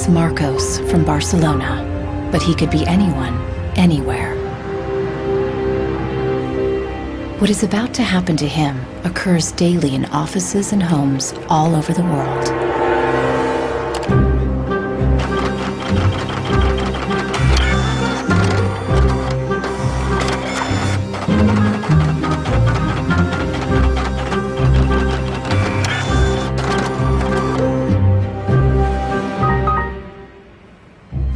is Marcos from Barcelona, but he could be anyone, anywhere. What is about to happen to him occurs daily in offices and homes all over the world.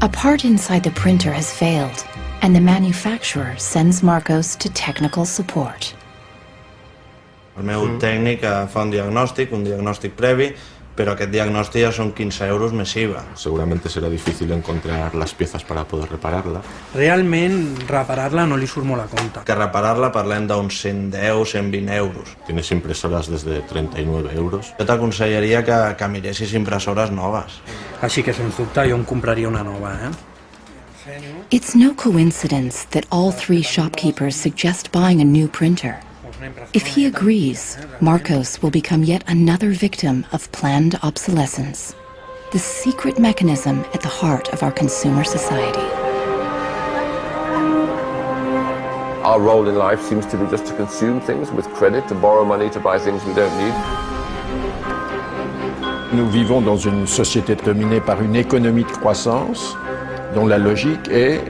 A part inside the printer has failed, and the manufacturer sends Marcos to technical support. El meu tècnic fa un diagnòstic previ, pero aquest diagnòstic ja són 15 euros més IVA. Seguramente será difícil encontrar las piezas para poder repararla. Realment, reparar-la no li surt molt a compte. Que reparar-la parlem d'uns 110, 120 euros. Tienes impresoras desde 39 euros. Jo t'aconsellaria que miressis impressores noves. Així que, sens dubte, jo em compraria una nova, It's no coincidence that all three shopkeepers suggest buying a new printer. If he agrees, Marcos will become yet another victim of planned obsolescence, the secret mechanism at the heart of our consumer society. Our role in life seems to be just to consume things with credit, to borrow money to buy things we don't need. Nous vivons dans une société dominée par une économie de croissance dont la logique est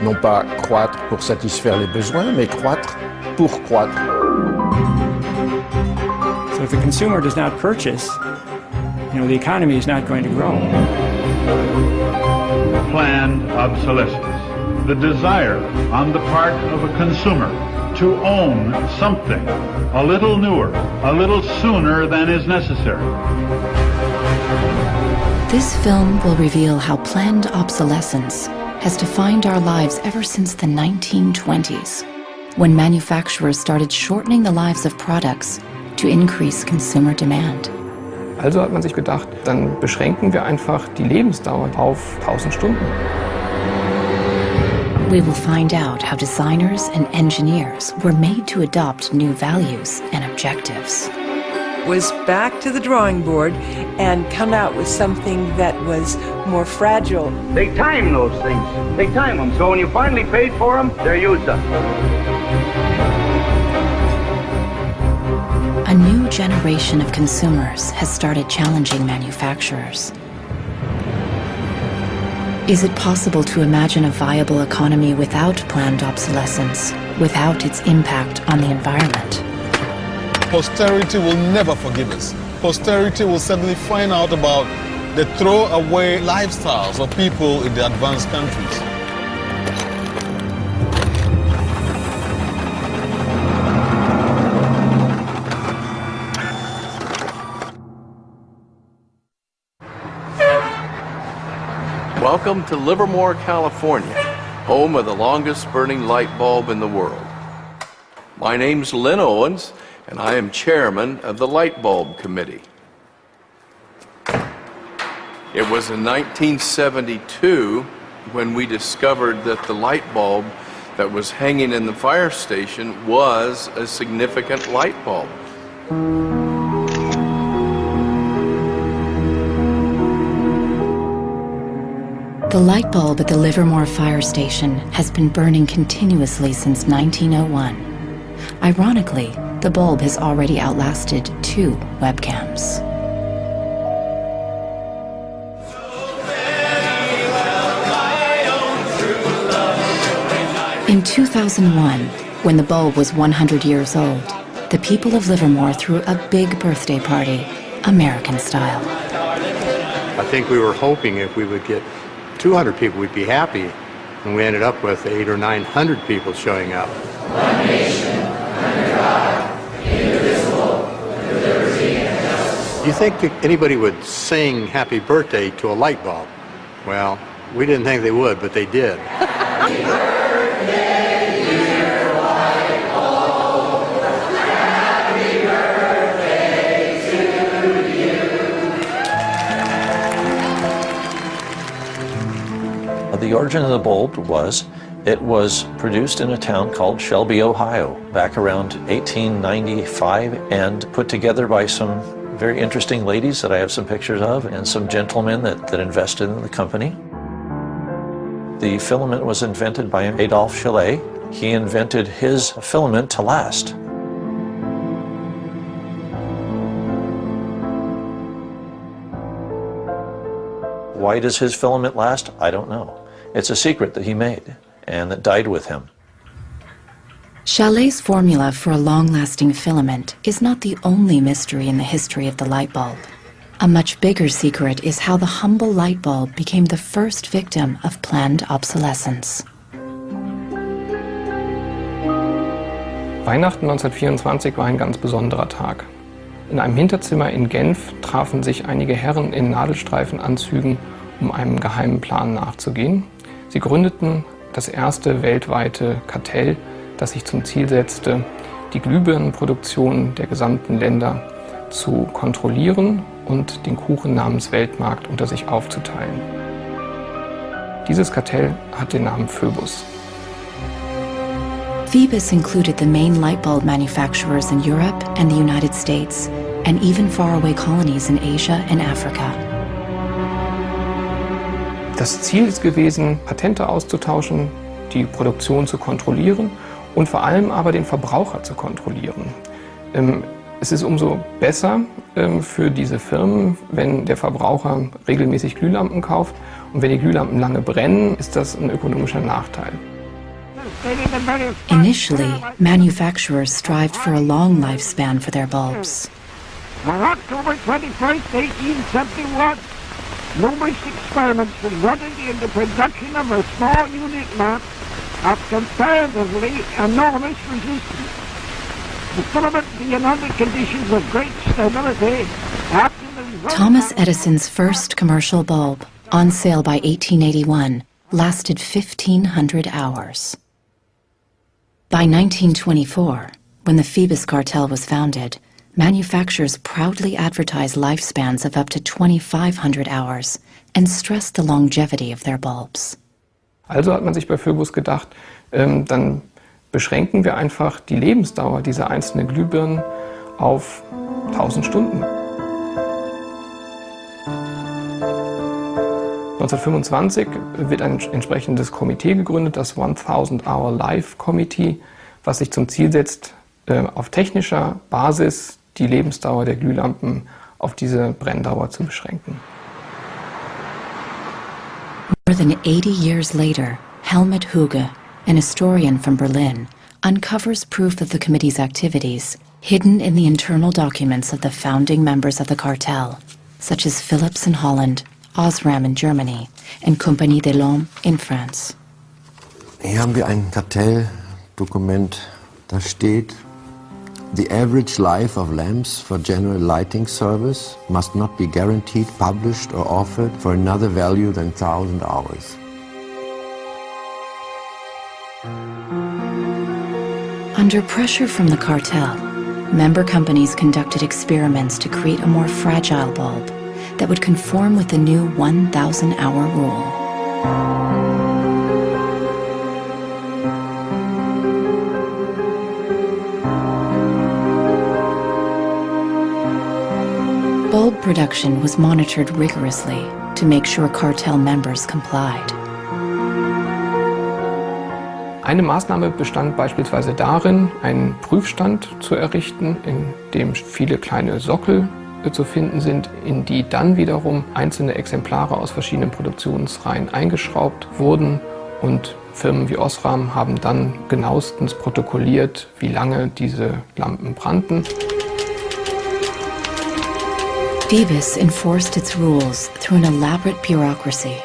non pas croître pour satisfaire les besoins, mais croître pour croître. So if the consumer does not purchase, the economy is not going to grow. Planned obsolescence. The desire on the part of a consumer to own something a little newer, a little sooner than is necessary. This film will reveal how planned obsolescence has defined our lives ever since the 1920s, when manufacturers started shortening the lives of products to increase consumer demand. Also hat man sich gedacht, dann beschränken wir einfach die Lebensdauer auf 1000 Stunden. We will find out how designers and engineers were made to adopt new values and objectives. Was back to the drawing board and come out with something that was more fragile. They time those things. They time them. So when you finally paid for them, they're used up. A new generation of consumers has started challenging manufacturers. Is it possible to imagine a viable economy without planned obsolescence, without its impact on the environment? Posterity will never forgive us. Posterity will suddenly find out about the throwaway lifestyles of people in the advanced countries. Welcome to Livermore, California, home of the longest burning light bulb in the world. My name's Lynn Owens, and I am chairman of the Light Bulb Committee. It was in 1972 when we discovered that the light bulb that was hanging in the fire station was a significant light bulb. The light bulb at the Livermore Fire Station has been burning continuously since 1901. Ironically, the bulb has already outlasted 2 webcams. In 2001, when the bulb was 100 years old, the people of Livermore threw a big birthday party, American style. I think we were hoping if we would get 200 people, we'd be happy, and we ended up with 800 or 900 people showing up. One nation, under God, indivisible, with liberty and justice. Do you think that anybody would sing happy birthday to a light bulb? Well, we didn't think they would, but they did. The origin of the bulb was, it was produced in a town called Shelby, Ohio, back around 1895, and put together by some very interesting ladies that I have some pictures of, and some gentlemen that invested in the company. The filament was invented by Adolphe Chaillet. He invented his filament to last. Why does his filament last? I don't know. It's a secret that he made and that died with him. Chaillet's formula for a long-lasting filament is not the only mystery in the history of the light bulb. A much bigger secret is how the humble light bulb became the first victim of planned obsolescence. Weihnachten 1924 war ein ganz besonderer Tag. In einem Hinterzimmer in Genf trafen sich einige Herren in Nadelstreifenanzügen, um einem geheimen Plan nachzugehen. Sie gründeten das erste weltweite Kartell, das sich zum Ziel setzte, die Glühbirnenproduktion der gesamten Länder zu kontrollieren und den Kuchen namens Weltmarkt unter sich aufzuteilen. Dieses Kartell hat den Namen Phoebus. Phoebus included the main light bulb manufacturers in Europe and the United States, and even faraway colonies in Asia and Africa. Das Ziel ist gewesen, Patente auszutauschen, die Produktion zu kontrollieren und vor allem aber den Verbraucher zu kontrollieren. Es ist umso besser für diese Firmen, wenn der Verbraucher regelmäßig Glühlampen kauft, und wenn die Glühlampen lange brennen, ist das ein ökonomischer Nachteil. Initially, manufacturers strived for a long lifespan for their bulbs. On October 21st, 1871, numerous experiments resulted in the production of a small unit lamp of comparatively enormous resistance. The filament being under conditions of great stability after the... Thomas Edison's first commercial bulb, on sale by 1881, lasted 1,500 hours. By 1924, when the Phoebus cartel was founded, manufacturers proudly advertised lifespans of up to 2,500 hours and stressed the longevity of their bulbs. Also hat man sich bei Phoebus gedacht, dann beschränken wir einfach die Lebensdauer dieser einzelnen Glühbirnen auf 1000 Stunden. 1925 wird ein entsprechendes Komitee gegründet, das 1000 Hour Life Committee, was sich zum Ziel setzt, auf technischer Basis die Lebensdauer der Glühlampen auf diese Brenndauer zu beschränken. More than 80 years later, Helmut Hüge, an historian from Berlin, uncovers proof of the committee's activities hidden in the internal documents of the founding members of the cartel, such as Philips in Holland, Osram in Germany, and Compagnie des Lampes in France. Hier haben wir ein Kartelldokument, da steht: The average life of lamps for general lighting service must not be guaranteed, published or offered for another value than 1,000 hours. Under pressure from the cartel, member companies conducted experiments to create a more fragile bulb that would conform with the new 1,000-hour rule. Bulb production was monitored rigorously to make sure cartel members complied. Eine Maßnahme bestand beispielsweise darin, einen Prüfstand zu errichten, in dem viele kleine Sockel zu finden sind, in die dann wiederum einzelne Exemplare aus verschiedenen Produktionsreihen eingeschraubt wurden, und Firmen wie Osram haben dann genauestens protokolliert, wie lange diese Lampen brannten. Phoebus enforced its rules through an elaborate bureaucracy.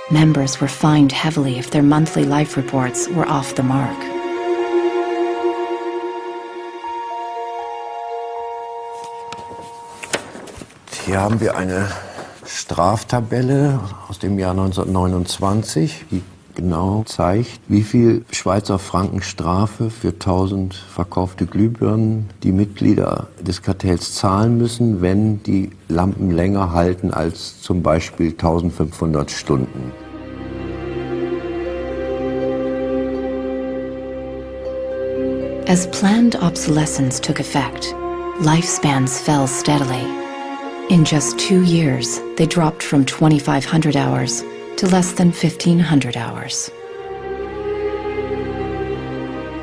Members were fined heavily if their monthly life reports were off the mark. Hier haben wir eine Straftabelle aus dem Jahr 1929, die genau zeigt, wie viel Schweizer Franken Strafe für 1000 verkaufte Glühbirnen die Mitglieder des Kartells zahlen müssen, wenn die Lampen länger halten als zum Beispiel 1500 Stunden. As planned obsolescence took effect, lifespans fell steadily. In just 2 years, they dropped from 2,500 hours to less than 1,500 hours.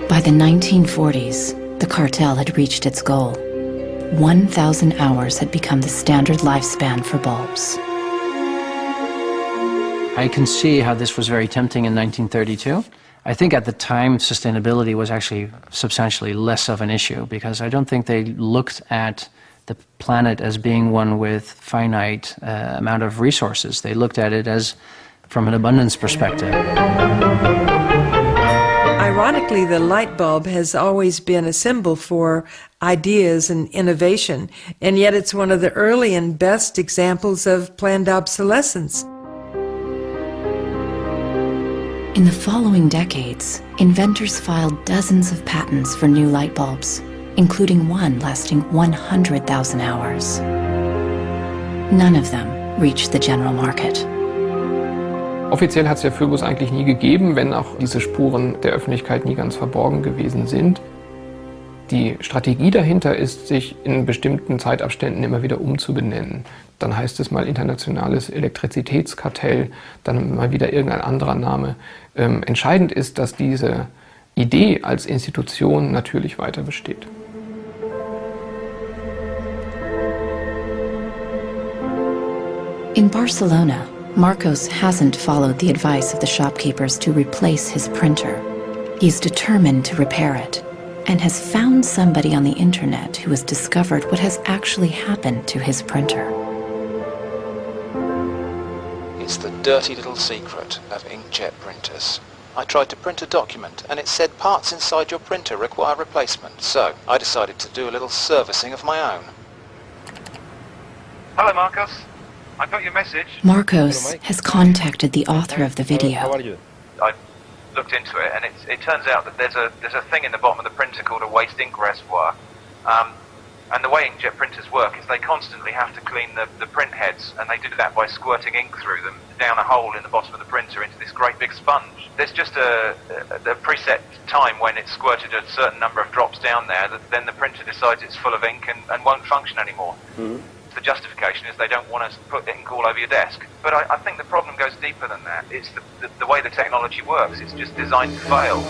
By the 1940s, the cartel had reached its goal. 1,000 hours had become the standard lifespan for bulbs. I can see how this was very tempting in 1932. I think at the time sustainability was actually substantially less of an issue, because I don't think they looked at the planet as being one with finite amount of resources. They looked at it as from an abundance perspective. Ironically, the light bulb has always been a symbol for ideas and innovation, and yet it's one of the early and best examples of planned obsolescence. In the following decades, inventors filed dozens of patents for new light bulbs, including one lasting 100,000 hours. None of them reached the general market. Offiziell hat es ja Philips eigentlich nie gegeben, wenn auch diese Spuren der Öffentlichkeit nie ganz verborgen gewesen sind. Die Strategie dahinter ist, sich in bestimmten Zeitabständen immer wieder umzubenennen. Dann heißt es mal internationales Elektrizitätskartell, dann mal wieder irgendein anderer Name. Entscheidend ist, dass diese Idee als Institution natürlich weiter besteht. In Barcelona, Marcos hasn't followed the advice of the shopkeepers to replace his printer. He's determined to repair it, and has found somebody on the internet who has discovered what has actually happened to his printer. It's the dirty little secret of inkjet printers. I tried to print a document and it said parts inside your printer require replacement, so I decided to do a little servicing of my own. Hello, Marcos. I got your message. Marcos has contacted the author of the video. I looked into it, and it turns out that there's a thing in the bottom of the printer called a waste ink reservoir. And the way inkjet printers work is they constantly have to clean the print heads, and they do that by squirting ink through them down a hole in the bottom of the printer into this great big sponge. There's just a preset time when it's squirted a certain number of drops down there that then the printer decides it's full of ink and won't function anymore. The justification is they don't want to put ink all over your desk. But I think the problem goes deeper than that. It's the way the technology works. It's just designed to fail.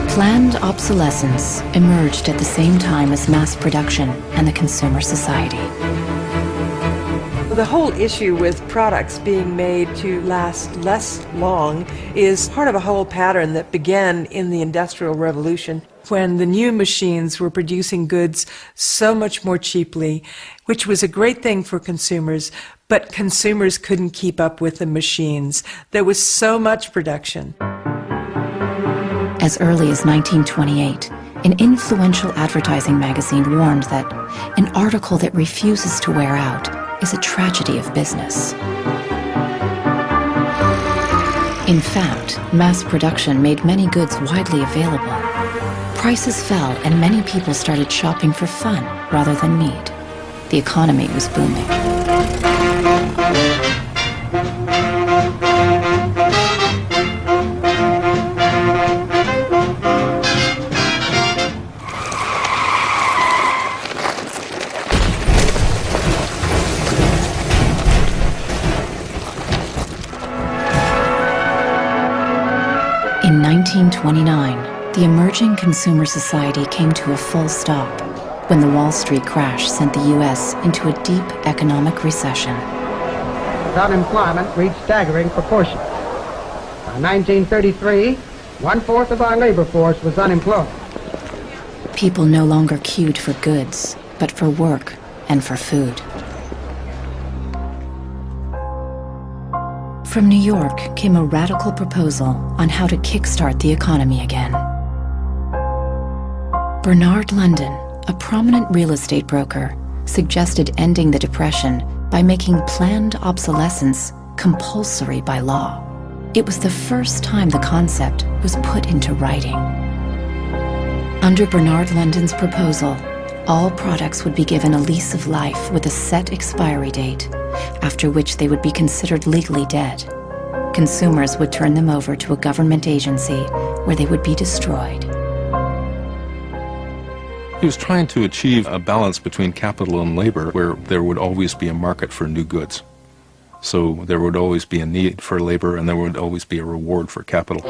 Planned obsolescence emerged at the same time as mass production and the consumer society. The whole issue with products being made to last less long is part of a whole pattern that began in the Industrial Revolution, when the new machines were producing goods so much more cheaply, which was a great thing for consumers, but consumers couldn't keep up with the machines. There was so much production. As early as 1928, an influential advertising magazine warned that an article that refuses to wear out is a tragedy of business. In fact, mass production made many goods widely available. Prices fell and many people started shopping for fun rather than need. The economy was booming. In 1929, the emerging consumer society came to a full stop when the Wall Street crash sent the U.S. into a deep economic recession. Unemployment reached staggering proportions. By 1933, 1/4 of our labor force was unemployed. People no longer queued for goods, but for work and for food. From New York came a radical proposal on how to kickstart the economy again. Bernard London, a prominent real estate broker, suggested ending the Depression by making planned obsolescence compulsory by law. It was the first time the concept was put into writing. Under Bernard London's proposal, all products would be given a lease of life with a set expiry date after which they would be considered legally dead. Consumers would turn them over to a government agency where they would be destroyed. He was trying to achieve a balance between capital and labor where there would always be a market for new goods. So there would always be a need for labor and there would always be a reward for capital.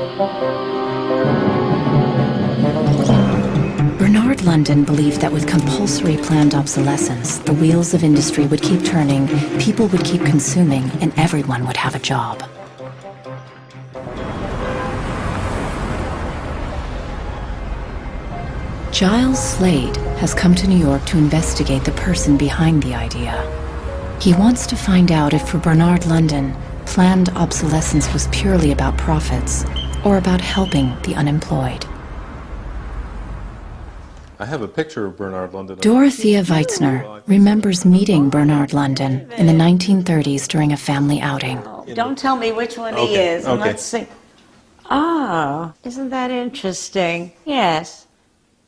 Bernard London believed that with compulsory planned obsolescence, the wheels of industry would keep turning, people would keep consuming, and everyone would have a job. Giles Slade has come to New York to investigate the person behind the idea. He wants to find out if for Bernard London, planned obsolescence was purely about profits or about helping the unemployed. I have a picture of Bernard London. Dorothea Weitzner remembers meeting Bernard London in the 1930s during a family outing. Don't tell me which one he is. And let's see. Ah, isn't that interesting? Yes.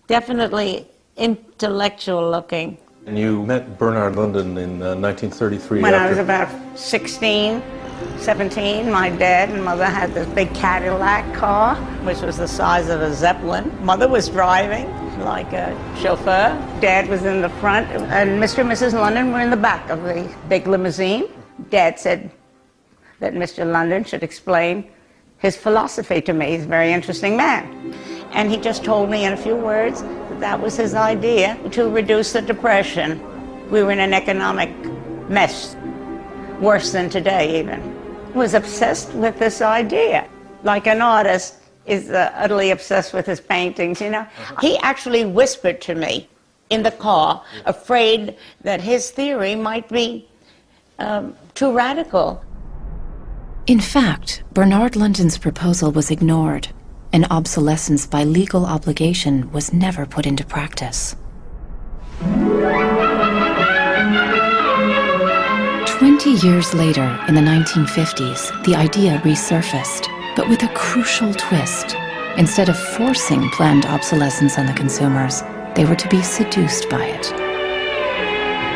Definitely intellectual looking. And you met Bernard London in 1933. When I was about 16, 17, my dad and mother had this big Cadillac car, which was the size of a Zeppelin. Mother was driving like a chauffeur. Dad was in the front, and Mr. and Mrs. London were in the back of the big limousine. Dad said that Mr. London should explain his philosophy to me. He's a very interesting man. And he just told me in a few words that that was his idea to reduce the Depression. We were in an economic mess, worse than today even. He was obsessed with this idea, like an artist is utterly obsessed with his paintings, you know. He actually whispered to me in the car, afraid that his theory might be too radical. In fact, Bernard London's proposal was ignored, and obsolescence by legal obligation was never put into practice. 20 years later, in the 1950s, the idea resurfaced, but with a crucial twist. Instead of forcing planned obsolescence on the consumers, they were to be seduced by it.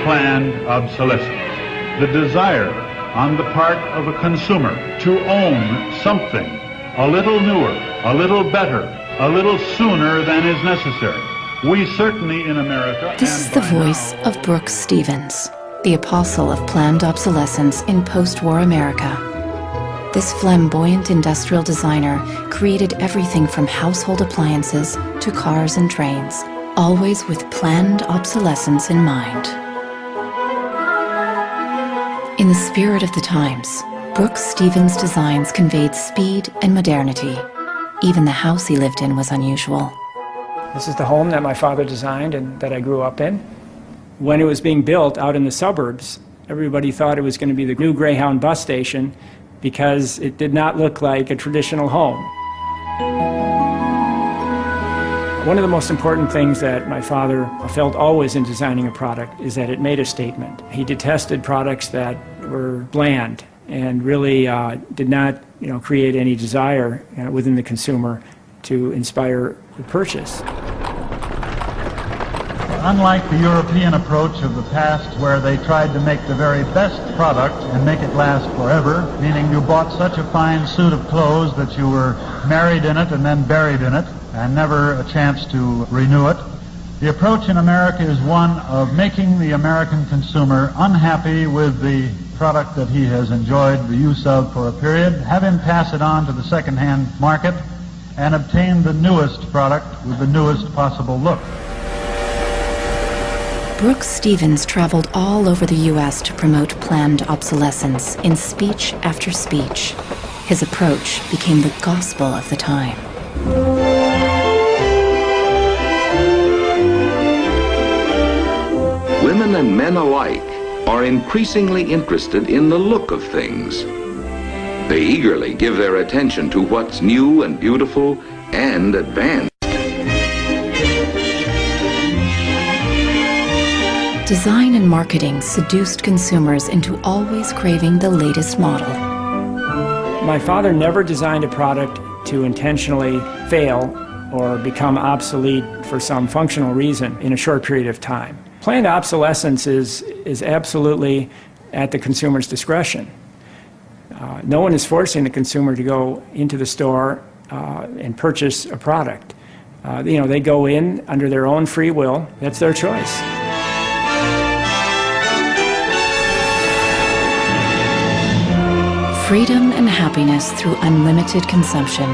Planned obsolescence. The desire on the part of a consumer to own something a little newer, a little better, a little sooner than is necessary. We certainly in America... This is the voice of Brooks Stevens, the apostle of planned obsolescence in post-war America. This flamboyant industrial designer created everything from household appliances to cars and trains, always with planned obsolescence in mind. In the spirit of the times, Brooks Stevens' designs conveyed speed and modernity. Even the house he lived in was unusual. This is the home that my father designed and that I grew up in. When it was being built out in the suburbs, everybody thought it was going to be the new Greyhound bus station because it did not look like a traditional home. One of the most important things that my father felt always in designing a product is that it made a statement. He detested products that were bland and really did not, create any desire within the consumer to inspire the purchase. Unlike the European approach of the past where they tried to make the very best product and make it last forever, meaning you bought such a fine suit of clothes that you were married in it and then buried in it and never a chance to renew it, the approach in America is one of making the American consumer unhappy with the product that he has enjoyed the use of for a period, have him pass it on to the second-hand market, and obtain the newest product with the newest possible look. Brooks Stevens traveled all over the U.S. to promote planned obsolescence in speech after speech. His approach became the gospel of the time. Women and men alike are increasingly interested in the look of things. They eagerly give their attention to what's new and beautiful and advanced. Design and marketing seduced consumers into always craving the latest model. My father never designed a product to intentionally fail or become obsolete for some functional reason in a short period of time. Planned obsolescence is absolutely at the consumer's discretion. No one is forcing the consumer to go into the store and purchase a product. They go in under their own free will. That's their choice. Freedom and happiness through unlimited consumption.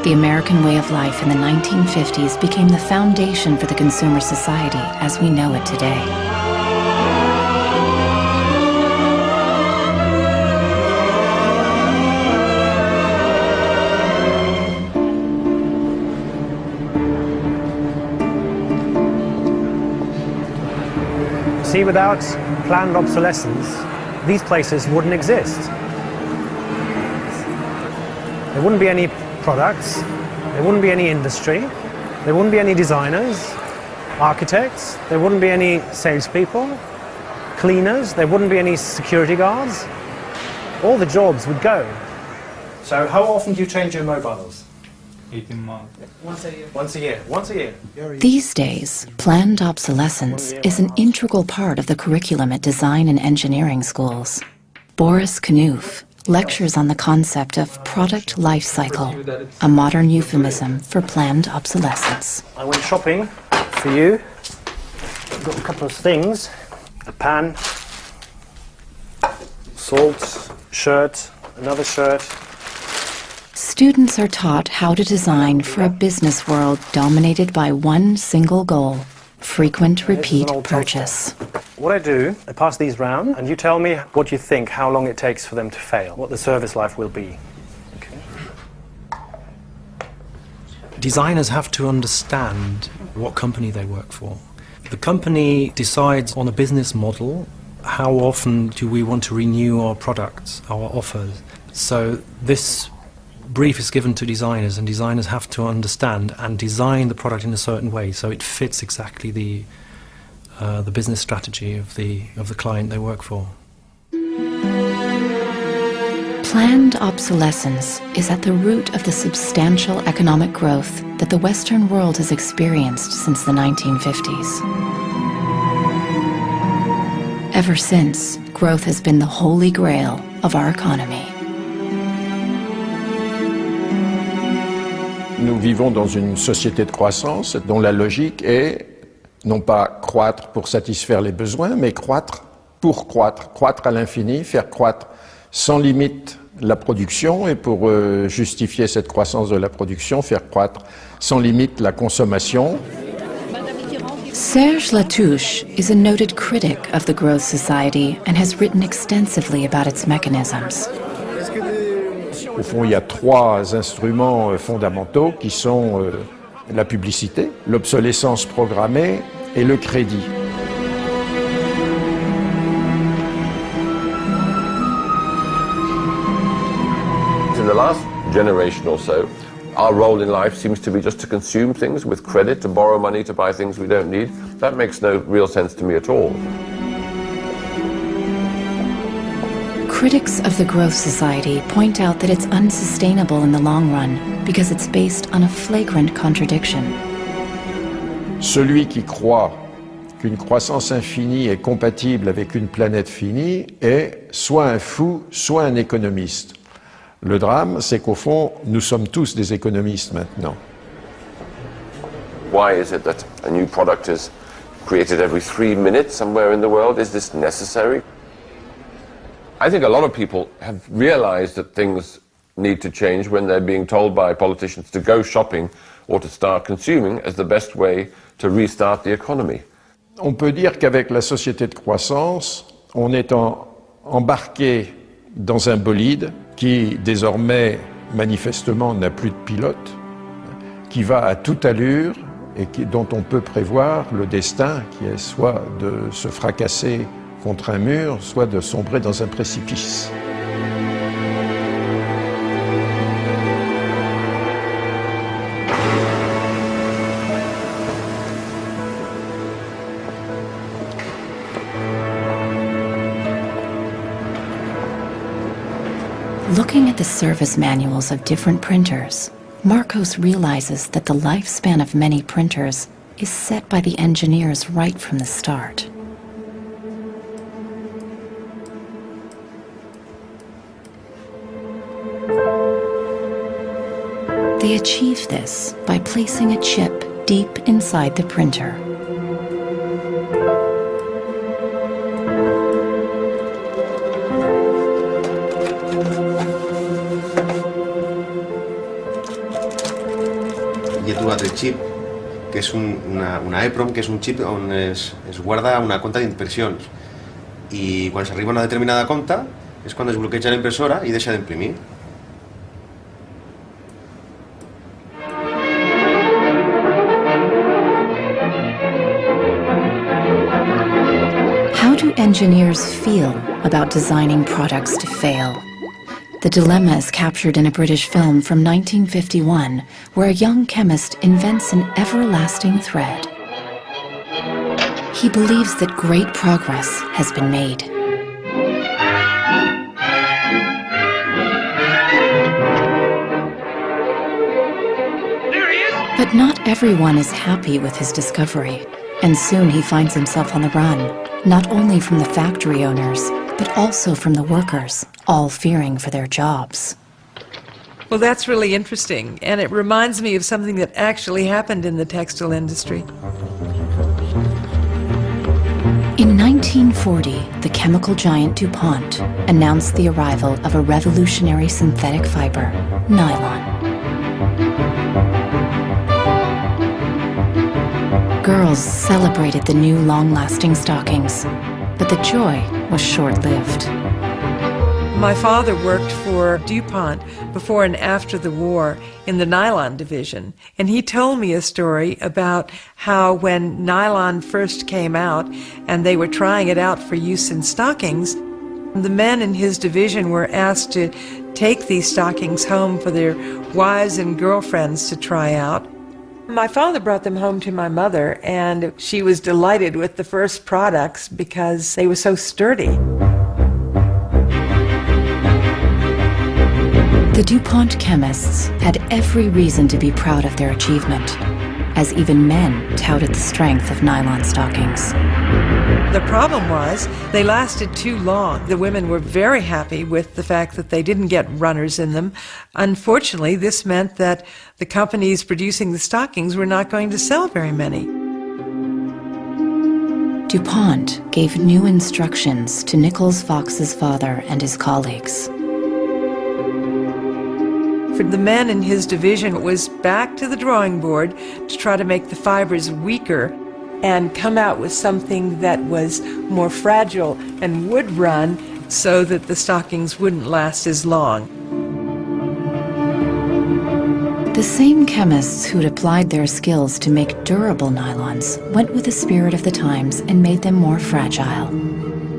The American way of life in the 1950s became the foundation for the consumer society as we know it today. See, without planned obsolescence, these places wouldn't exist. There wouldn't be any products, there wouldn't be any industry, there wouldn't be any designers, architects, there wouldn't be any salespeople, cleaners, there wouldn't be any security guards. All the jobs would go. So how often do you change your mobiles? 18 months. Once a year. Once a year. Once a year. These days, planned obsolescence is an integral part of the curriculum at design and engineering schools. Boris Knuth lectures on the concept of product life cycle, a modern euphemism for planned obsolescence. I went shopping for you. Got a couple of things. A pan, salt, shirt, another shirt. Students are taught how to design for a business world dominated by one single goal: frequent repeat purchase. What I do, I pass these round, and you tell me what you think, how long it takes for them to fail, what the service life will be. Okay. Designers have to understand what company they work for. The company decides on a business model, how often do we want to renew our products, our offers. So this brief is given to designers, and designers have to understand and design the product in a certain way so it fits exactly the business strategy of the client they work for. Planned obsolescence is at the root of the substantial economic growth that the Western world has experienced since the 1950s. Ever since, growth has been the holy grail of our economy. Nous vivons dans une société de croissance dont la logique est non pas croître pour satisfaire les besoins, mais croître pour croître, croître à l'infini, faire croître sans limite la production, et pour justifier cette croissance de la production, faire croître sans limite la consommation. Serge Latouche is a noted critic of the growth society and has written extensively about its mechanisms. Au fond, il y a trois instruments fondamentaux qui sont la publicité, l'obsolescence programmée et le crédit. In the last generation or so, our role in life seems to be just to consume things with credit, to borrow money to buy things we don't need. That makes no real sense to me at all. Critics of the growth society point out that it's unsustainable in the long run because it's based on a flagrant contradiction. Celui qui croit qu'une croissance infinie est compatible avec une planète finie est soit un fou, soit un économiste. Le drame, c'est qu'au fond, nous sommes tous des économistes maintenant. Why is it that a new product is created every 3 minutes somewhere in the world? Is this necessary? I think a lot of people have realized that things need to change when they're being told by politicians to go shopping or to start consuming as the best way to restart the economy. On peut dire qu'avec la société de croissance, on est embarqué dans un bolide qui désormais manifestement n'a plus de pilote, qui va à toute allure et dont on peut prévoir le destin qui est soit de se fracasser contre un mur, soit de sombrer dans un précipice. Looking at the service manuals of different printers, Marcos realizes that the lifespan of many printers is set by the engineers right from the start. They achieve this by placing a chip deep inside the printer. Hi he trobat el xip, que és una EEPROM, que és un xip on es guarda una compta d'impressions. I quan s'arriba a una determinada compta és quan es bloqueja la impressora i deixa d'imprimir. How do engineers feel about designing products to fail? The dilemma is captured in a British film from 1951, where a young chemist invents an everlasting thread. He believes that great progress has been made. But not everyone is happy with his discovery, and soon he finds himself on the run, not only from the factory owners, but also from the workers, all fearing for their jobs. Well, that's really interesting, and it reminds me of something that actually happened in the textile industry. In 1940, the chemical giant DuPont announced the arrival of a revolutionary synthetic fiber, nylon. Girls celebrated the new long-lasting stockings, but the joy was short-lived. My father worked for DuPont before and after the war in the nylon division, and he told me a story about how when nylon first came out and they were trying it out for use in stockings, the men in his division were asked to take these stockings home for their wives and girlfriends to try out. My father brought them home to my mother, and she was delighted with the first products because they were so sturdy. The DuPont chemists had every reason to be proud of their achievement, as even men touted the strength of nylon stockings. The problem was they lasted too long. The women were very happy with the fact that they didn't get runners in them. Unfortunately, this meant that the companies producing the stockings were not going to sell very many. DuPont gave new instructions to Nichols Fox's father and his colleagues. For the men in his division, it was back to the drawing board to try to make the fibers weaker and come out with something that was more fragile and would run so that the stockings wouldn't last as long. The same chemists who'd applied their skills to make durable nylons went with the spirit of the times and made them more fragile.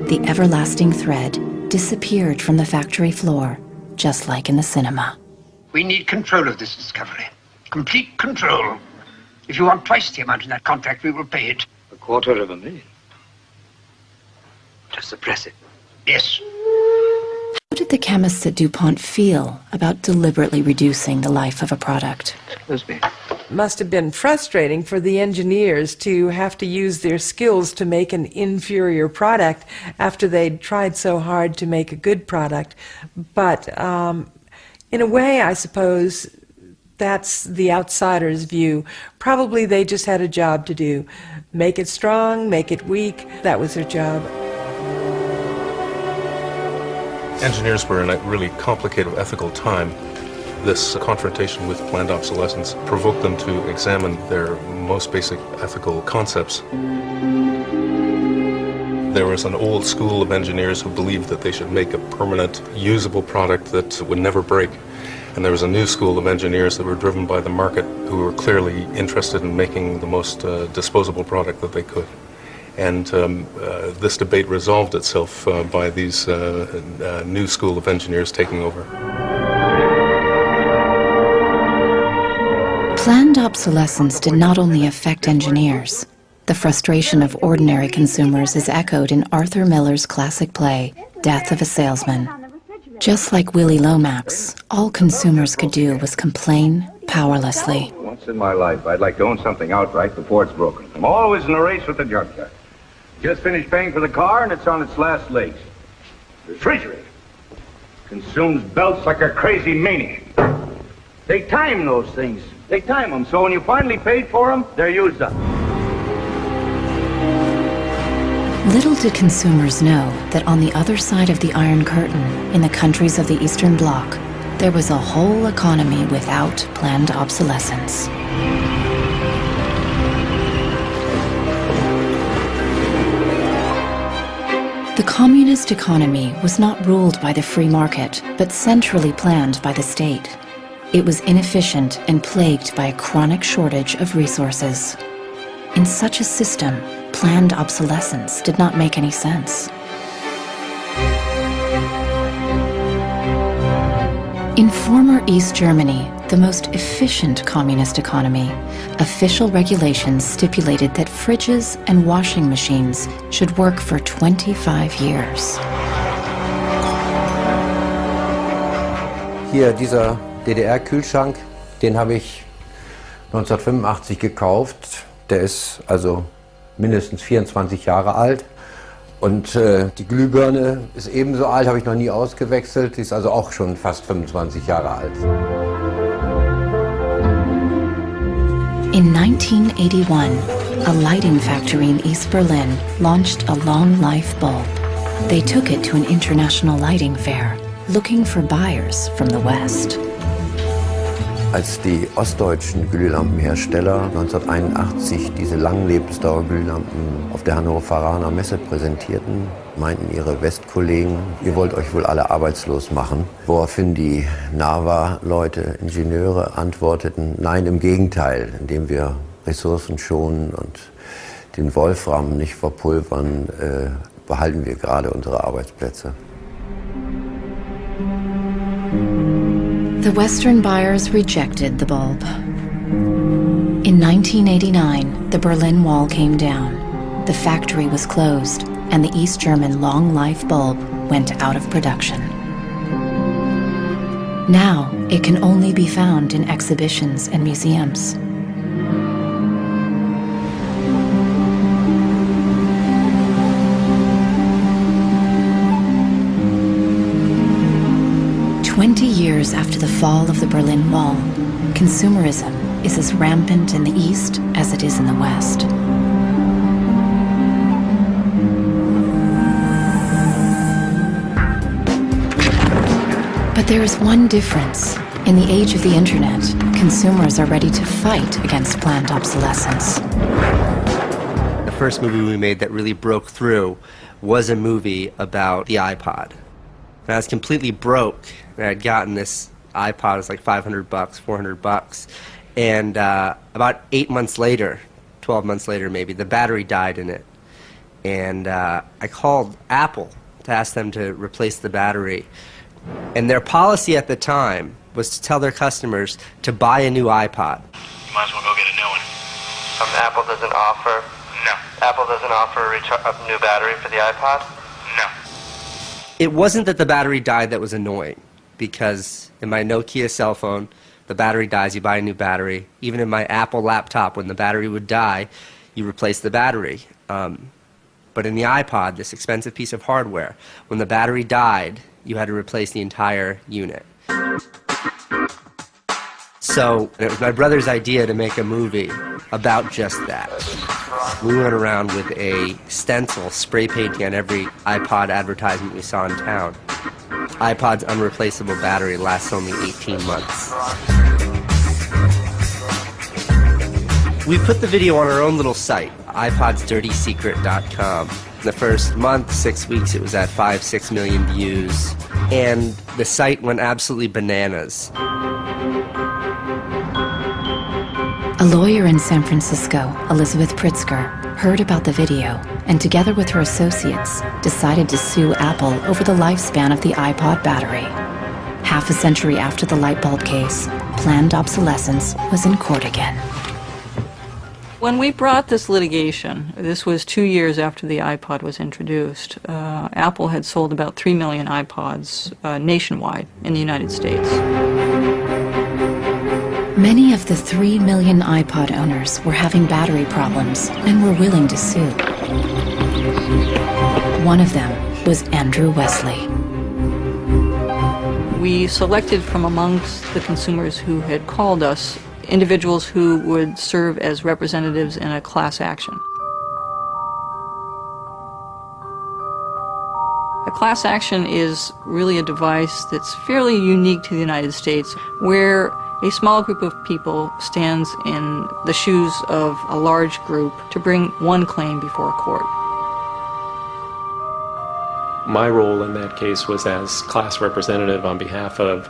The everlasting thread disappeared from the factory floor, just like in the cinema. We need control of this discovery. Complete control. If you want twice the amount in that contract, we will pay it. $250,000. To suppress it. Yes. How did the chemists at DuPont feel about deliberately reducing the life of a product? Excuse me. It must have been frustrating for the engineers to have to use their skills to make an inferior product after they'd tried so hard to make a good product. But in a way, I suppose that's the outsider's view. Probably they just had a job to do. Make it strong, make it weak. That was their job. Engineers were in a really complicated ethical time. This confrontation with planned obsolescence provoked them to examine their most basic ethical concepts. There was an old school of engineers who believed that they should make a permanent, usable product that would never break. And there was a new school of engineers that were driven by the market who were clearly interested in making the most disposable product that they could. And this debate resolved itself by these new school of engineers taking over. Planned obsolescence did not only affect engineers. The frustration of ordinary consumers is echoed in Arthur Miller's classic play, Death of a Salesman. Just like Willie Lomax, all consumers could do was complain powerlessly. Once in my life, I'd like to own something outright before it's broken. I'm always in a race with the junkyard. Just finished paying for the car and it's on its last legs. Refrigerator consumes belts like a crazy maniac. They time those things. They time them, so when you finally paid for them, they're used up. Little did consumers know that on the other side of the Iron Curtain, in the countries of the Eastern Bloc, there was a whole economy without planned obsolescence. The communist economy was not ruled by the free market, but centrally planned by the state. It was inefficient and plagued by a chronic shortage of resources. In such a system, planned obsolescence did not make any sense. In former East Germany, the most efficient communist economy, official regulations stipulated that fridges and washing machines should work for 25 years. Hier, dieser DDR-Kühlschrank, den habe ich 1985 gekauft. Der ist also mindestens 24 Jahre alt. Und die Glühbirne ist ebenso alt, habe ich noch nie ausgewechselt. Die ist also auch schon fast 25 Jahre alt. In 1981, a lighting factory in East Berlin launched a long-life bulb. They took it to an international lighting fair, looking for buyers from the West. Als die ostdeutschen Glühlampenhersteller 1981 diese Langlebensdauerglühlampen auf der Hannoveraner Messe präsentierten, meinten ihre Westkollegen, ihr wollt euch wohl alle arbeitslos machen. Woraufhin die NAVA-Leute, Ingenieure, antworteten, nein, im Gegenteil, indem wir Ressourcen schonen und den Wolfram nicht verpulvern, behalten wir gerade unsere Arbeitsplätze. The Western buyers rejected the bulb. In 1989, the Berlin Wall came down. The factory was closed, and the East German long-life bulb went out of production. Now, it can only be found in exhibitions and museums. Years after the fall of the Berlin Wall, consumerism is as rampant in the East as it is in the West. But there is one difference. In the age of the internet, consumers are ready to fight against planned obsolescence. The first movie we made that really broke through was a movie about the iPod. And I was completely broke. And I had gotten this iPod, it was like $500, $400. And about 8 months later, 12 months later maybe, the battery died in it. And I called Apple to ask them to replace the battery. And their policy at the time was to tell their customers to buy a new iPod. You might as well go get a new one. Apple doesn't offer? No. Apple doesn't offer a new battery for the iPod? No. It wasn't that the battery died that was annoying, because in my Nokia cell phone, the battery dies, you buy a new battery. Even in my Apple laptop, when the battery would die, you replace the battery. But in the iPod, this expensive piece of hardware, when the battery died, you had to replace the entire unit. So it was my brother's idea to make a movie about just that. We went around with a stencil spray painting on every iPod advertisement we saw in town. iPod's unreplaceable battery lasts only 18 months. We put the video on our own little site, iPodsDirtySecret.com. The first month, 6 weeks, it was at 5-6 million views, and the site went absolutely bananas. A lawyer in San Francisco, Elizabeth Pritzker, heard about the video and together with her associates decided to sue Apple over the lifespan of the iPod battery. Half a century after the light bulb case, planned obsolescence was in court again. When we brought this litigation, this was 2 years after the iPod was introduced, Apple had sold about 3 million iPods nationwide in the United States. Many of the 3 million iPod owners were having battery problems and were willing to sue. One of them was Andrew Wesley. We selected from amongst the consumers who had called us individuals who would serve as representatives in a class action. A class action is really a device that's fairly unique to the United States, where a small group of people stands in the shoes of a large group to bring one claim before a court. My role in that case was as class representative on behalf of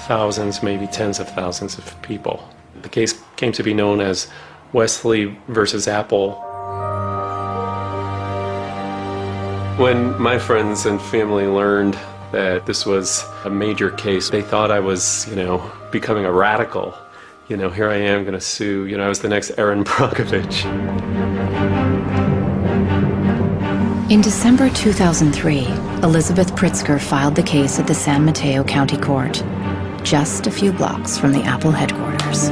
thousands, maybe tens of thousands of people. The case came to be known as Wesley versus Apple. When my friends and family learned that this was a major case, they thought I was, becoming a radical. Here I am going to sue. I was the next Erin Brockovich. In December 2003, Elizabeth Pritzker filed the case at the San Mateo County Court, just a few blocks from the Apple headquarters.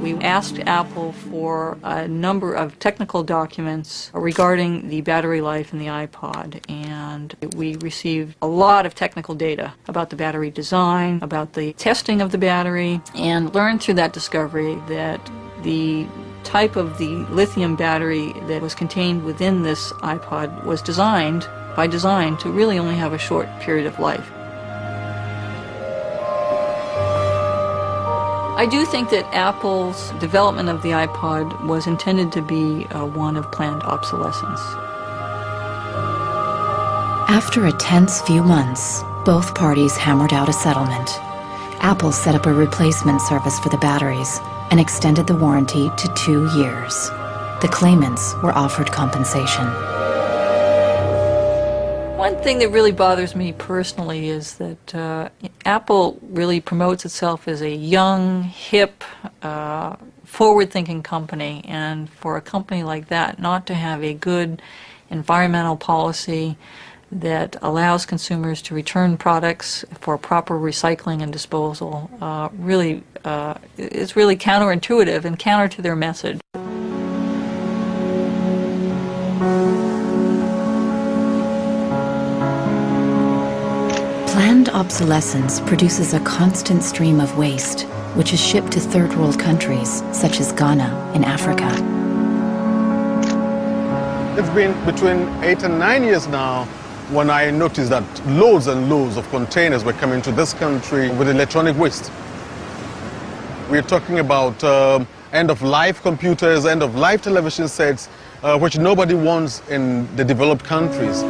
We asked Apple for a number of technical documents regarding the battery life in the iPod, and we received a lot of technical data about the battery design, about the testing of the battery, and learned through that discovery that the type of the lithium battery that was contained within this iPod was designed, by design, to really only have a short period of life. I do think that Apple's development of the iPod was intended to be one of planned obsolescence. After a tense few months, both parties hammered out a settlement. Apple set up a replacement service for the batteries and extended the warranty to 2 years. The claimants were offered compensation. One thing that really bothers me personally is that Apple really promotes itself as a young, hip, forward-thinking company, and for a company like that not to have a good environmental policy that allows consumers to return products for proper recycling and disposal really is really counterintuitive and counter to their message. Planned obsolescence produces a constant stream of waste, which is shipped to third world countries, such as Ghana in Africa. It's been between 8 and 9 years now when I noticed that loads and loads of containers were coming to this country with electronic waste. We're talking about end-of-life computers, end-of-life television sets, which nobody wants in the developed countries.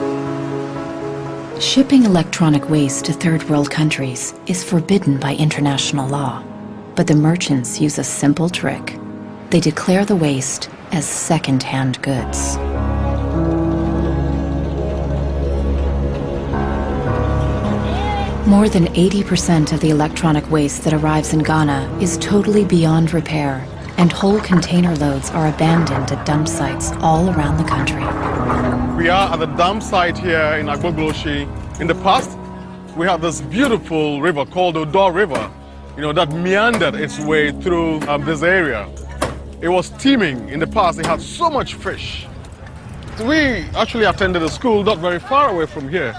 Shipping electronic waste to third world countries is forbidden by international law, but the merchants use a simple trick. They declare the waste as second-hand goods. More than 80% of the electronic waste that arrives in Ghana is totally beyond repair, and whole container loads are abandoned at dump sites all around the country. We are at the dump site here in Agbogloshi. In the past, we had this beautiful river called the Odor River, that meandered its way through this area. It was teeming. In the past, it had so much fish. So we actually attended a school not very far away from here.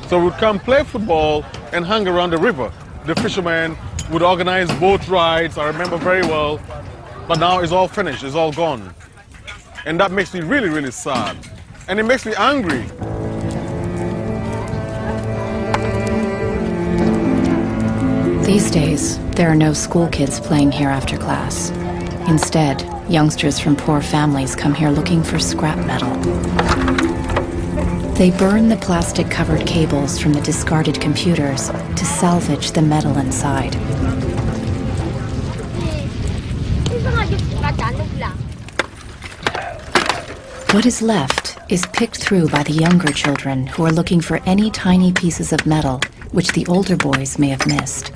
So we'd come play football and hang around the river. The fishermen would organize boat rides, I remember very well. But now it's all finished, it's all gone. And that makes me really, really sad. And it makes me angry. These days, there are no school kids playing here after class. Instead, youngsters from poor families come here looking for scrap metal. They burn the plastic-covered cables from the discarded computers to salvage the metal inside. What is left is picked through by the younger children who are looking for any tiny pieces of metal which the older boys may have missed.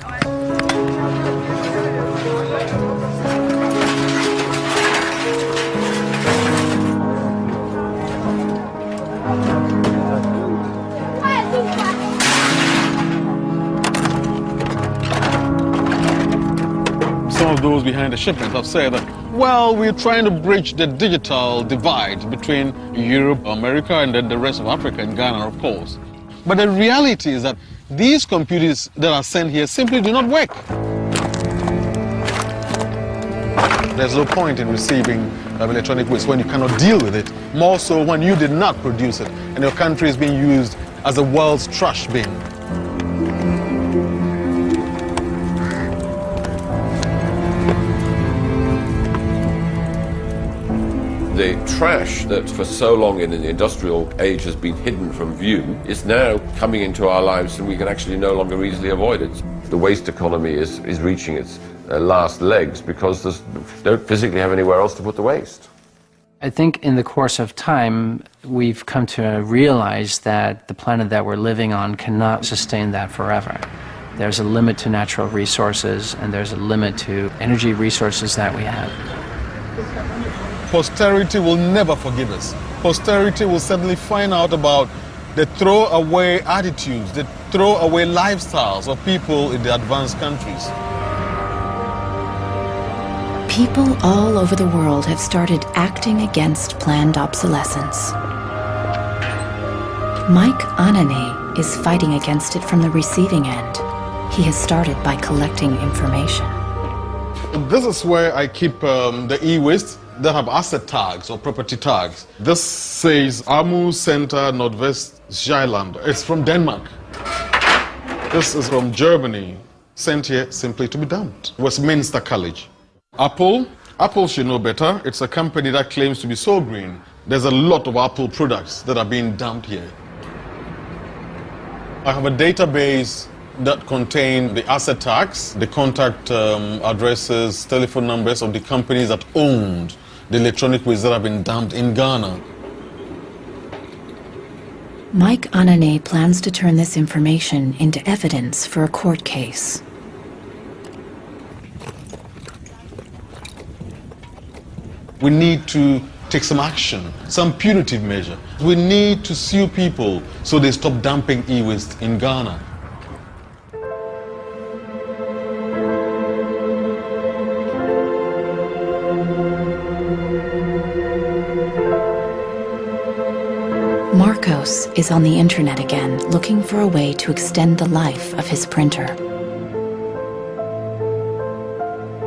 Some of those behind the shipments have said that, well, we're trying to bridge the digital divide between Europe, America, and then the rest of Africa and Ghana, of course. But the reality is that these computers that are sent here simply do not work. There's no point in receiving electronic waste when you cannot deal with it, more so when you did not produce it and your country is being used as the world's trash bin. The trash that for so long in the industrial age has been hidden from view is now coming into our lives and we can actually no longer easily avoid it. The waste economy is reaching its last legs because they don't physically have anywhere else to put the waste. I think in the course of time we've come to realize that the planet that we're living on cannot sustain that forever. There's a limit to natural resources and there's a limit to energy resources that we have. Posterity will never forgive us. Posterity will suddenly find out about the throwaway attitudes, the throwaway lifestyles of people in the advanced countries. People all over the world have started acting against planned obsolescence. Mike Anane is fighting against it from the receiving end. He has started by collecting information. This is where I keep the e-waste that have asset tags or property tags. This says Amu Center Nordvest Zeeland. It's from Denmark. This is from Germany, sent here simply to be dumped. Westminster College. Apple should know better. It's a company that claims to be so green. There's a lot of Apple products that are being dumped here. I have a database that contain the asset tags, the contact addresses, telephone numbers of the companies that owned the electronic waste that have been dumped in Ghana. Mike Anane plans to turn this information into evidence for a court case. We need to take some action, some punitive measure. We need to sue people so they stop dumping e-waste in Ghana. Marcos is on the internet again, looking for a way to extend the life of his printer.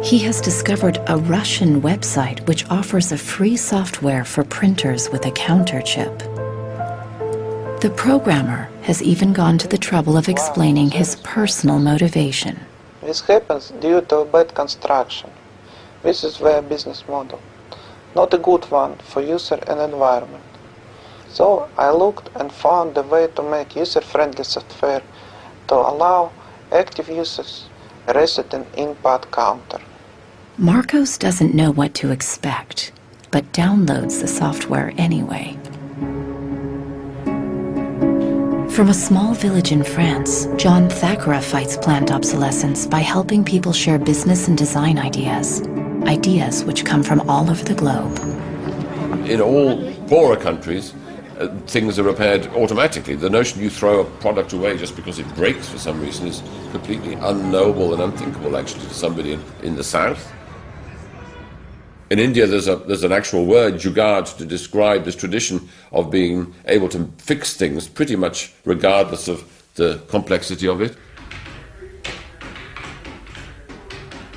He has discovered a Russian website which offers a free software for printers with a counter chip. The programmer has even gone to the trouble of explaining his personal motivation. This happens due to bad construction. This is their business model. Not a good one for user and environment. So I looked and found a way to make user-friendly software to allow active users reset an in-pod counter. Marcos doesn't know what to expect, but downloads the software anyway. From a small village in France, John Thakura fights planned obsolescence by helping people share business and design ideas which come from all over the globe. In all poorer countries, things are repaired automatically. The notion you throw a product away just because it breaks for some reason is completely unknowable and unthinkable actually to somebody in the south. In India there's an actual word, jugaad, to describe this tradition of being able to fix things pretty much regardless of the complexity of it.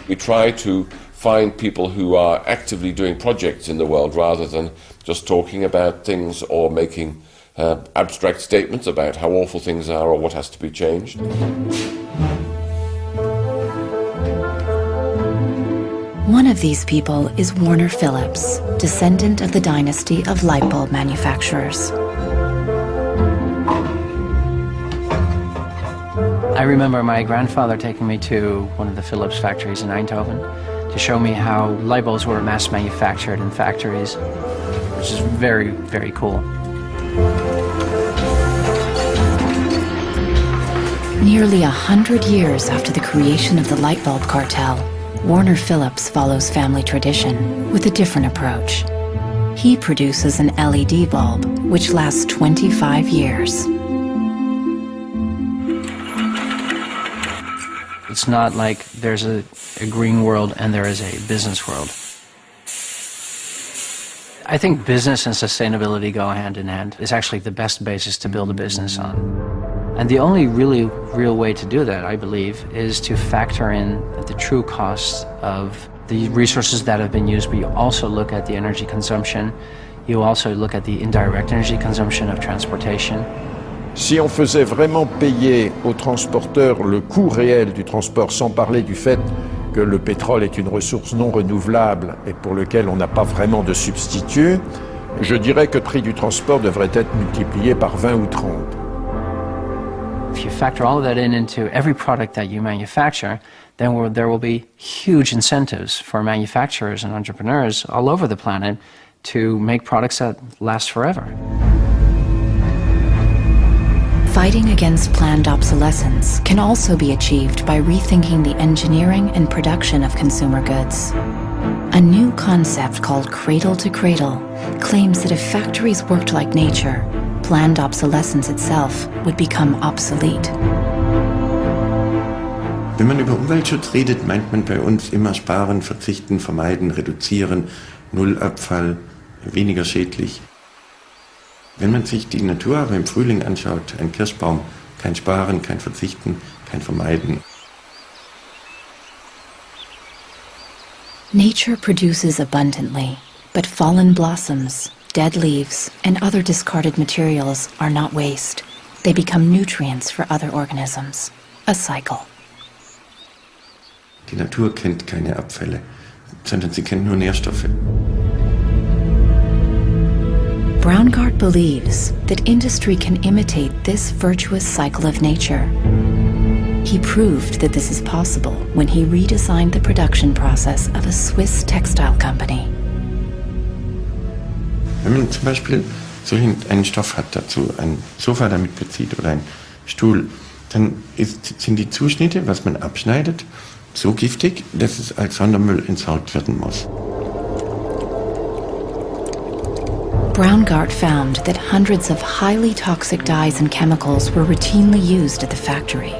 We try to find people who are actively doing projects in the world rather than just talking about things or making abstract statements about how awful things are or what has to be changed. One of these people is Warner Phillips, descendant of the dynasty of light bulb manufacturers. I remember my grandfather taking me to one of the Philips factories in Eindhoven to show me how light bulbs were mass manufactured in factories, which is very, very cool. Nearly 100 years after the creation of the light bulb cartel, Warner Phillips follows family tradition with a different approach. He produces an LED bulb, which lasts 25 years. It's not like there's a green world and there is a business world. I think business and sustainability go hand in hand. It's actually the best basis to build a business on. And the only really real way to do that, I believe, is to factor in the true costs of the resources that have been used, but you also look at the energy consumption, you also look at the indirect energy consumption of transportation. Si on faisait vraiment payer aux transporteurs le coût réel du transport, sans parler du fait que le pétrole est une ressource non renouvelable et pour lequel on n'a pas vraiment de substitut, je dirais que le prix du transport devrait être multiplié par 20 ou 30. If you factor all of that into every product that you manufacture, then there will be huge incentives for manufacturers and entrepreneurs all over the planet to make products that last forever. Fighting against planned obsolescence can also be achieved by rethinking the engineering and production of consumer goods. A new concept called Cradle to Cradle claims that if factories worked like nature, planned obsolescence itself would become obsolete. Wenn man über Umweltschutz redet, meint man bei uns immer sparen, verzichten, vermeiden, reduzieren, Nullabfall, weniger schädlich. Wenn man sich die Natur aber im Frühling anschaut, ein Kirschbaum, kein Sparen, kein Verzichten, kein Vermeiden. Nature produces abundantly, but fallen blossoms, dead leaves, and other discarded materials are not waste. They become nutrients for other organisms. A cycle. Die Natur kennt keine Abfälle, sondern sie kennt nur Nährstoffe. Braungart believes that industry can imitate this virtuous cycle of nature. He proved that this is possible when he redesigned the production process of a Swiss textile company. Wenn man zum Beispiel so einen Stoff hat, dazu ein Sofa damit bezieht oder ein Stuhl, dann sind die Zuschnitte, was man abschneidet, so giftig, dass es als Sondermüll entsorgt werden muss. Braungart found that hundreds of highly toxic dyes and chemicals were routinely used at the factory.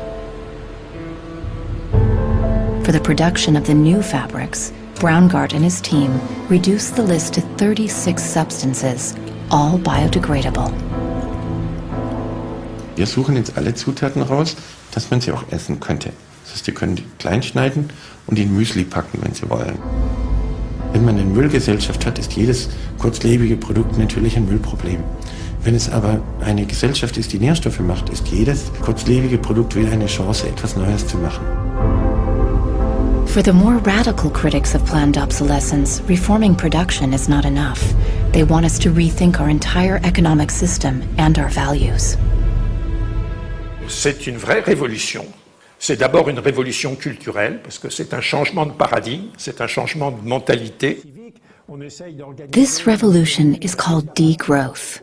For the production of the new fabrics, Braungart and his team reduced the list to 36 substances, all biodegradable. Wir suchen jetzt alle Zutaten raus, dass man sie auch essen könnte. Das heißt, ihr könnt klein schneiden und in Müsli packen, wenn Sie wollen. Wenn man eine Müllgesellschaft hat, ist jedes kurzlebige Produkt natürlich ein Müllproblem. Wenn es aber eine Gesellschaft ist, die Nährstoffe macht, ist jedes kurzlebige Produkt wieder eine Chance, etwas Neues zu machen. For the more radical critics of planned obsolescence, reforming production is not enough. They want us to rethink our entire economic system and our values. C'est une vraie révolution. C'est d'abord une révolution culturelle, parce que c'est un changement de paradigme, c'est un changement de mentalité. This revolution is called degrowth.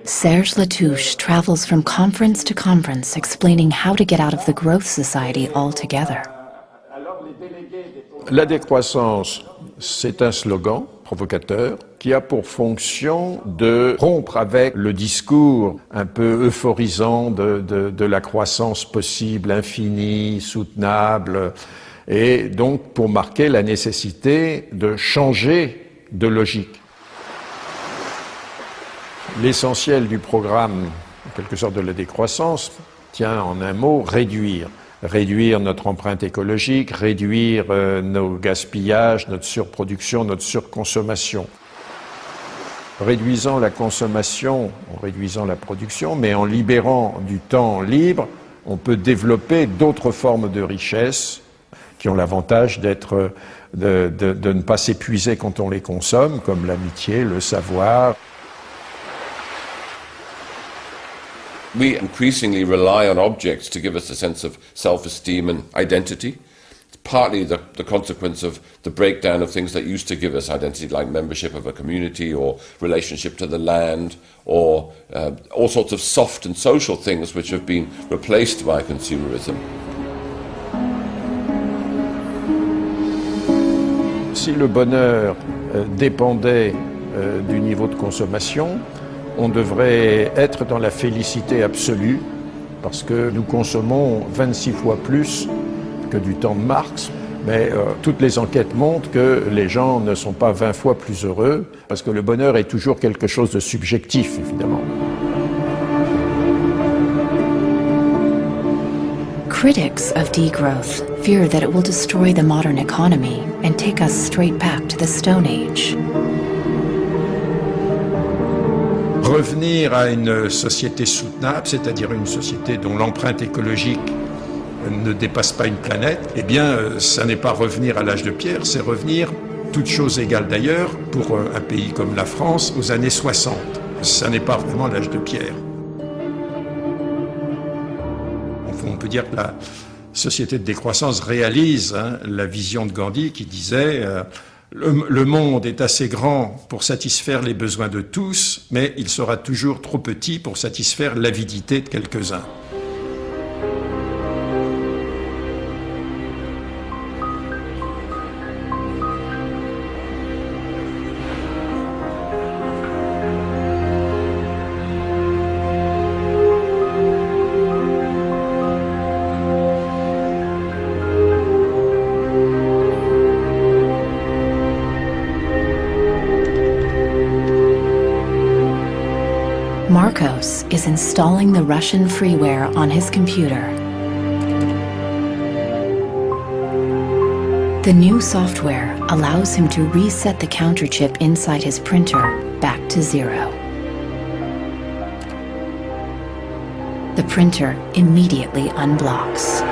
Serge Latouche travels from conference to conference explaining how to get out of the growth society altogether. La décroissance, c'est un slogan provocateur qui a pour fonction de rompre avec le discours un peu euphorisant de la croissance possible, infinie, soutenable, et donc pour marquer la nécessité de changer de logique. L'essentiel du programme, en quelque sorte de la décroissance, tient en un mot réduire. Réduire notre empreinte écologique, réduire nos gaspillages, notre surproduction, notre surconsommation. Réduisant la consommation, en réduisant la production, mais en libérant du temps libre, on peut développer d'autres formes de richesse qui ont l'avantage de ne pas s'épuiser quand on les consomme, comme l'amitié, le savoir. We increasingly rely on objects to give us a sense of self-esteem and identity. It's partly the consequence of the breakdown of things that used to give us identity, like membership of a community or relationship to the land, or all sorts of soft and social things which have been replaced by consumerism. Si le bonheur dépendait du niveau de consommation, on devrait être dans la félicité absolue, parce que nous consommons 26 fois plus que du temps de Marx. Mais toutes les enquêtes montrent que les gens ne sont pas 20 fois plus heureux, parce que le bonheur est toujours quelque chose de subjectif, évidemment. Critics of degrowth fear that it will destroy the modern economy and take us straight back to the Stone Age. Revenir à une société soutenable, c'est-à-dire une société dont l'empreinte écologique ne dépasse pas une planète, eh bien, ça n'est pas revenir à l'âge de pierre, c'est revenir, toutes choses égales d'ailleurs, pour un pays comme la France, aux années 60. Ça n'est pas vraiment l'âge de pierre. On peut dire que la société de décroissance réalise la vision de Gandhi qui disait le monde est assez grand pour satisfaire les besoins de tous, mais il sera toujours trop petit pour satisfaire l'avidité de quelques-uns. Marcos is installing the Russian freeware on his computer. The new software allows him to reset the counter chip inside his printer back to 0. The printer immediately unblocks.